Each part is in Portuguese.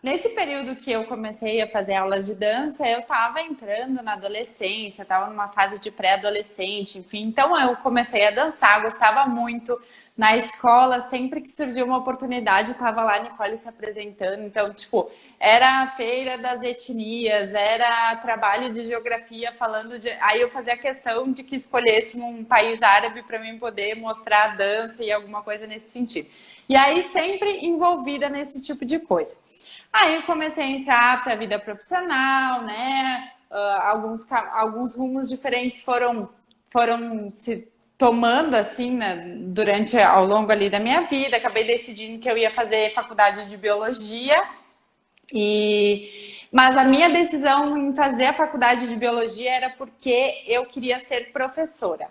nesse período que eu comecei a fazer aulas de dança, eu estava entrando na adolescência, estava numa fase de pré-adolescente, enfim. Então eu comecei a dançar, gostava muito. Na escola, sempre que surgia uma oportunidade, estava lá a Nicole se apresentando. Então, tipo, era a feira das etnias, era trabalho de geografia falando de. Aí eu fazia questão de que escolhesse um país árabe para mim poder mostrar a dança e alguma coisa nesse sentido. E aí sempre envolvida nesse tipo de coisa. Aí eu comecei a entrar para a vida profissional, né? Alguns rumos diferentes foram se tomando assim, né, durante ao longo ali da minha vida. Acabei decidindo que eu ia fazer faculdade de biologia mas a minha decisão em fazer a faculdade de biologia era porque eu queria ser professora.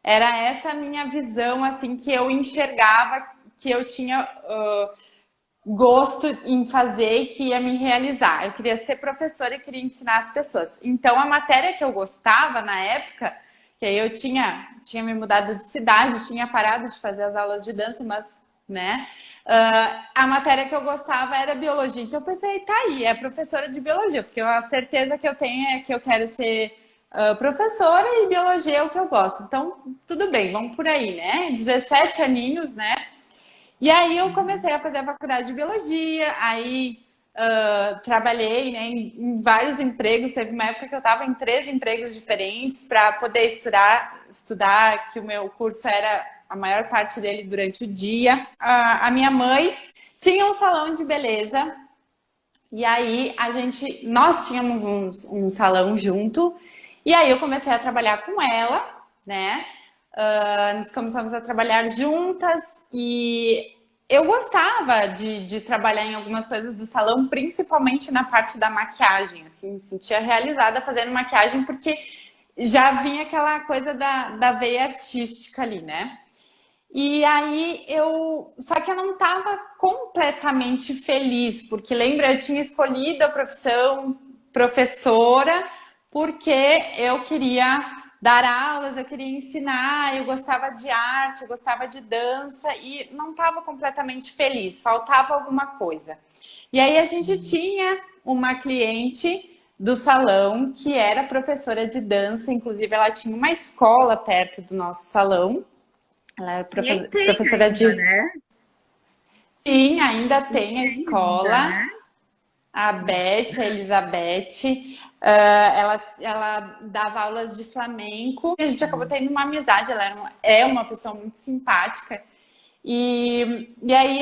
Era essa a minha visão, assim, que eu enxergava que eu tinha gosto em fazer e que ia me realizar. Eu queria ser professora e queria ensinar as pessoas. Então, a matéria que eu gostava na época, que aí eu tinha me mudado de cidade, tinha parado de fazer as aulas de dança, mas, né, a matéria que eu gostava era biologia. Então, eu pensei, tá aí, é professora de biologia, porque a certeza que eu tenho é que eu quero ser professora e biologia é o que eu gosto. Então, tudo bem, vamos por aí, né? 17 aninhos, né? E aí eu comecei a fazer a faculdade de biologia, aí trabalhei, né, em vários empregos. Teve uma época que eu estava em 3 empregos diferentes para poder estudar, que o meu curso era a maior parte dele durante o dia. A minha mãe tinha um salão de beleza e aí nós tínhamos um salão junto e aí eu comecei a trabalhar com ela, né? Nós começamos a trabalhar juntas e eu gostava de trabalhar em algumas coisas do salão, principalmente na parte da maquiagem, assim, me sentia realizada fazendo maquiagem, porque já vinha aquela coisa da veia artística ali, né? E aí só que eu não estava completamente feliz, porque lembra, eu tinha escolhido a profissão professora porque eu queria dar aulas, eu queria ensinar, eu gostava de arte, eu gostava de dança e não estava completamente feliz, faltava alguma coisa. E aí a gente tinha uma cliente do salão que era professora de dança, inclusive ela tinha uma escola perto do nosso salão. Ela é E aí tem professora ainda, de. né? Sim, ainda E tem a tem ainda, escola. né? A Beth, a Elizabeth, ela dava aulas de flamenco. E a gente acabou tendo uma amizade. Ela é uma pessoa muito simpática. E aí,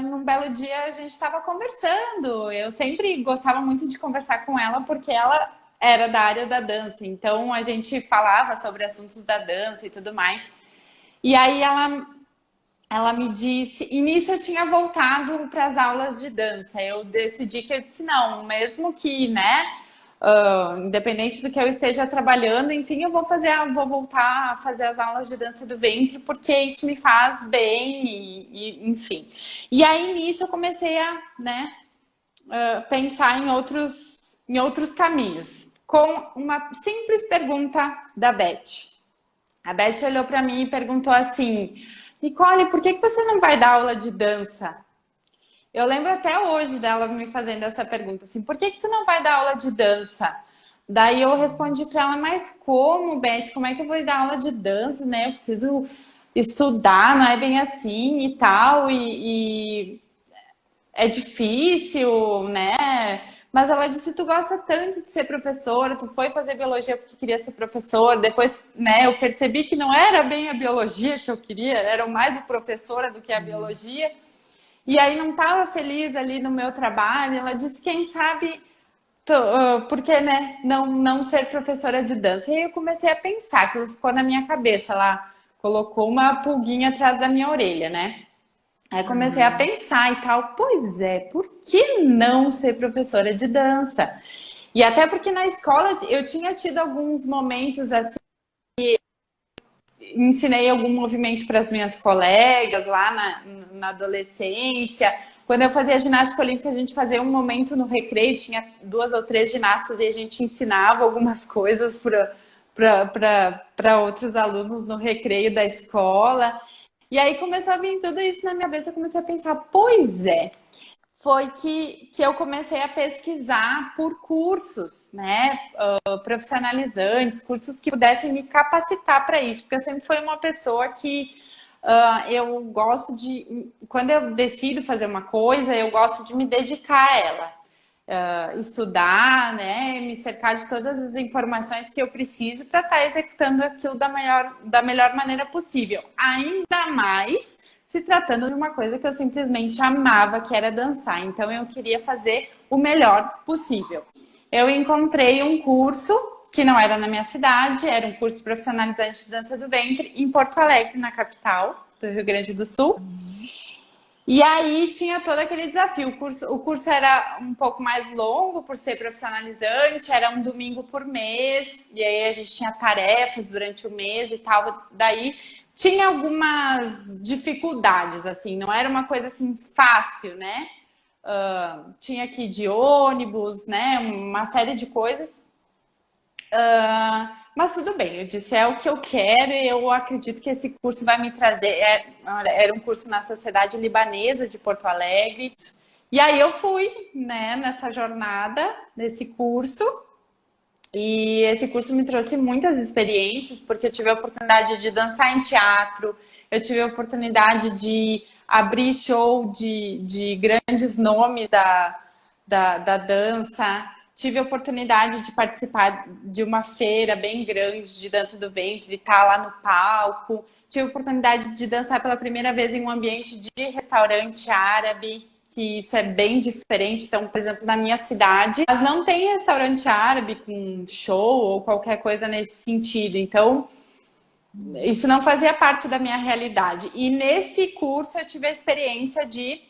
num belo dia, a gente estava conversando. Eu sempre gostava muito de conversar com ela, porque ela era da área da dança. Então, a gente falava sobre assuntos da dança e tudo mais. E aí, ela me disse, e nisso eu tinha voltado para as aulas de dança. Eu decidi que eu disse não, mesmo que, né, independente do que eu esteja trabalhando, enfim, vou voltar a fazer as aulas de dança do ventre porque isso me faz bem enfim. E aí nisso eu comecei a, né, pensar em outros caminhos, com uma simples pergunta da Beth. A Beth olhou para mim e perguntou assim: Nicole, por que você não vai dar aula de dança? Eu lembro até hoje dela me fazendo essa pergunta, assim, por que tu não vai dar aula de dança? Daí eu respondi para ela, mas como, Beth? Como é que eu vou dar aula de dança, né? Eu preciso estudar, não é bem assim e tal, e é difícil, né? Mas ela disse, tu gosta tanto de ser professora, tu foi fazer biologia porque queria ser professora, depois, né, eu percebi que não era bem a biologia que eu queria, era mais o professora do que a biologia, e aí não estava feliz ali no meu trabalho, ela disse, quem sabe, por que, né, não ser professora de dança? E aí eu comecei a pensar, aquilo ficou na minha cabeça, ela colocou uma pulguinha atrás da minha orelha, né? Aí comecei a Uhum. pensar e tal, pois é, por que não ser professora de dança? E até porque na escola eu tinha tido alguns momentos assim, ensinei algum movimento para as minhas colegas lá na adolescência. Quando eu fazia ginástica olímpica, a gente fazia um momento no recreio, tinha 2 ou 3 ginastas e a gente ensinava algumas coisas para outros alunos no recreio da escola. E aí começou a vir tudo isso na minha cabeça, eu comecei a pensar, pois é, foi que eu comecei a pesquisar por cursos, né, profissionalizantes, cursos que pudessem me capacitar para isso, porque eu sempre fui uma pessoa que eu gosto de, quando eu decido fazer uma coisa, eu gosto de me dedicar a ela, estudar, né, me cercar de todas as informações que eu preciso para estar executando aquilo da melhor maneira possível, ainda mais se tratando de uma coisa que eu simplesmente amava, que era dançar. Então, eu queria fazer o melhor possível. Eu encontrei um curso que não era na minha cidade, era um curso profissionalizante de dança do ventre em Porto Alegre, na capital do Rio Grande do Sul. E aí tinha todo aquele desafio. O curso era um pouco mais longo por ser profissionalizante, era um domingo por mês, e aí a gente tinha tarefas durante o mês e tal. Daí tinha algumas dificuldades, assim, não era uma coisa assim fácil, né? Tinha que ir de ônibus, né? Uma série de coisas. Mas tudo bem, eu disse, é o que eu quero e eu acredito que esse curso vai me trazer. Era um curso na Sociedade Libanesa de Porto Alegre. E aí eu fui, né, nessa jornada, nesse curso. E esse curso me trouxe muitas experiências, porque eu tive a oportunidade de dançar em teatro, eu tive a oportunidade de abrir show de grandes nomes da dança, tive a oportunidade de participar de uma feira bem grande de dança do ventre, estar lá no palco, tive a oportunidade de dançar pela primeira vez em um ambiente de restaurante árabe, que isso é bem diferente. Então, por exemplo, na minha cidade, mas não tem restaurante árabe com show ou qualquer coisa nesse sentido. Então, isso não fazia parte da minha realidade. E nesse curso eu tive a experiência de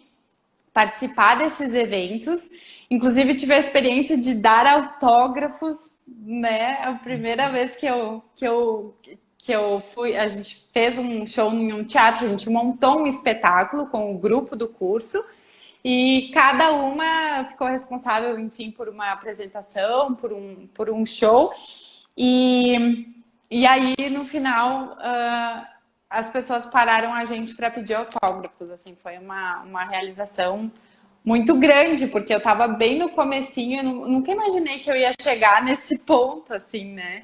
participar desses eventos. Inclusive, tive a experiência de dar autógrafos, né? A primeira vez que eu fui, a gente fez um show em um teatro, a gente montou um espetáculo com o grupo do curso. E cada uma ficou responsável, enfim, por uma apresentação, por um show. E aí, no final, as pessoas pararam a gente para pedir autógrafos. Assim, foi uma realização muito grande, porque eu estava bem no comecinho, eu nunca imaginei que eu ia chegar nesse ponto, assim, né?